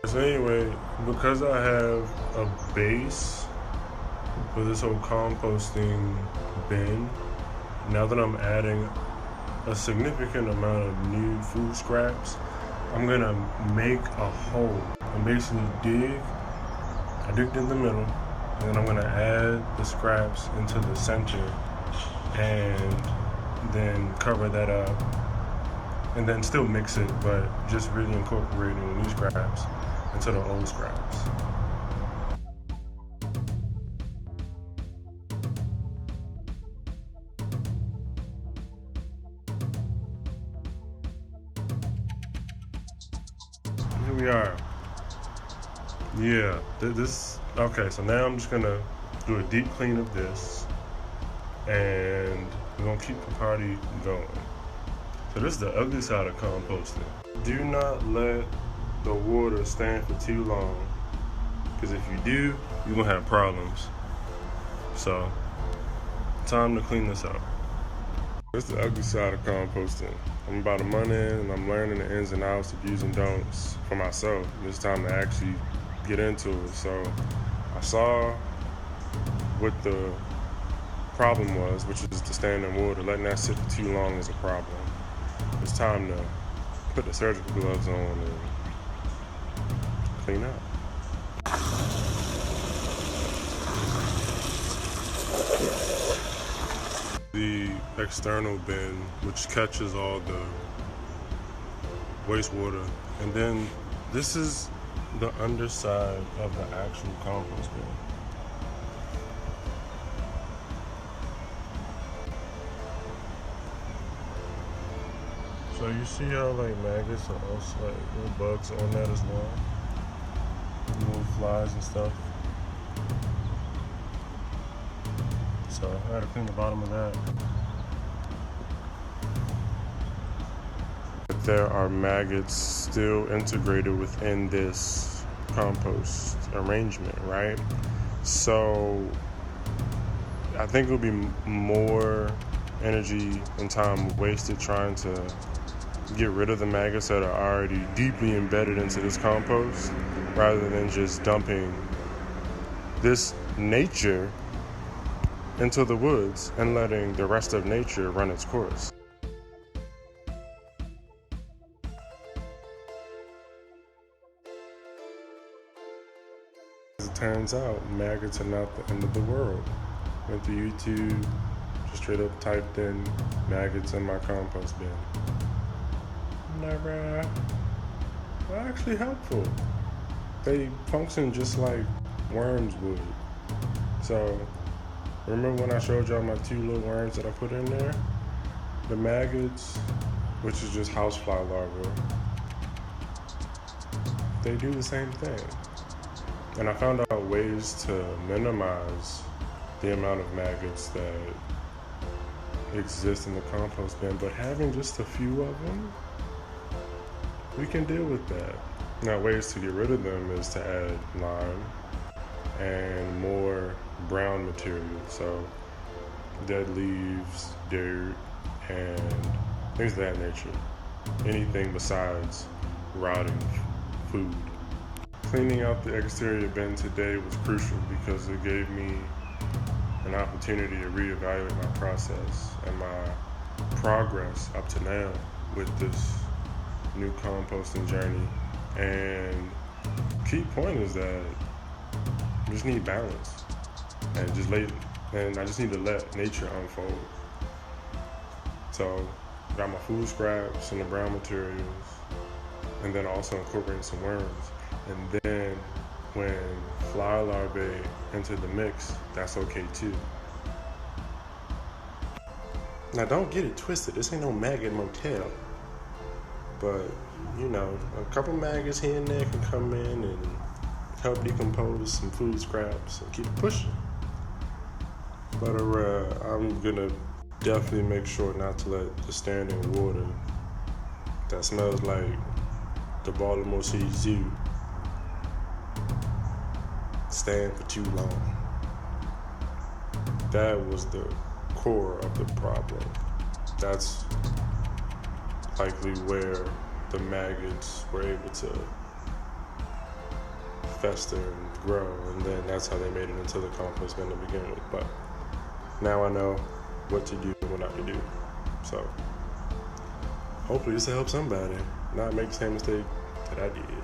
So anyway, because I have a base for this whole composting bin, now that I'm adding a significant amount of new food scraps, I'm gonna make a hole and basically I digged in the middle, and then I'm gonna add the scraps into the center and then cover that up and then still mix it, but just really incorporating the new scraps into the old scraps. Here we are. Yeah, okay, so now I'm just gonna do a deep clean of this, and we're gonna keep the party going. So this is the ugly side of composting. Do not let the water stand for too long, because if you do, you're gonna have problems. So, time to clean this up. This is the ugly side of composting. I'm about a month in and I'm learning the ins and outs of do's and don'ts for myself. It's time to actually get into it. So I saw what the problem was, which is the standing water. Letting that sit for too long is a problem. It's time to put the surgical gloves on and clean up. The external bin, which catches all the wastewater, and then this is the underside of the actual compost bin. So you see how like maggots and also like little bugs on that as well, little flies and stuff. So I gotta clean the bottom of that. There are maggots still integrated within this compost arrangement, right? So I think it would be more energy and time wasted trying to get rid of the maggots that are already deeply embedded into this compost, rather than just dumping this nature into the woods and letting the rest of nature run its course. As it turns out, maggots are not the end of the world. Went to YouTube, just straight up typed in maggots in my compost bin. They're actually helpful. They function just like worms would. So remember when I showed y'all my 2 little worms that I put in there? The maggots, which is just housefly larvae, they do the same thing. And I found out ways to minimize the amount of maggots that exist in the compost bin, but having just a few of them, we can deal with that. Now, ways to get rid of them is to add lime and more brown material, so dead leaves, dirt, and things of that nature. Anything besides rotting food. Cleaning out the exterior bin today was crucial because it gave me an opportunity to reevaluate my process and my progress up to now with this new composting journey. And key point is that you just need balance and I just need to let nature unfold. So got my food scraps and the brown materials, and then also incorporating some worms. And then when fly larvae enter the mix, that's okay too. Now don't get it twisted, this ain't no maggot motel. But, you know, a couple maggots here and there can come in and help decompose some food scraps and keep it pushing. But I'm gonna definitely make sure not to let the standing water that smells like the Baltimore City Zoo stand for too long. That was the core of the problem. That's likely where the maggots were able to fester and grow, and then that's how they made it into the compost bin to begin with. But now I know what to do and what not to do. So hopefully this will help somebody not make the same mistake that I did.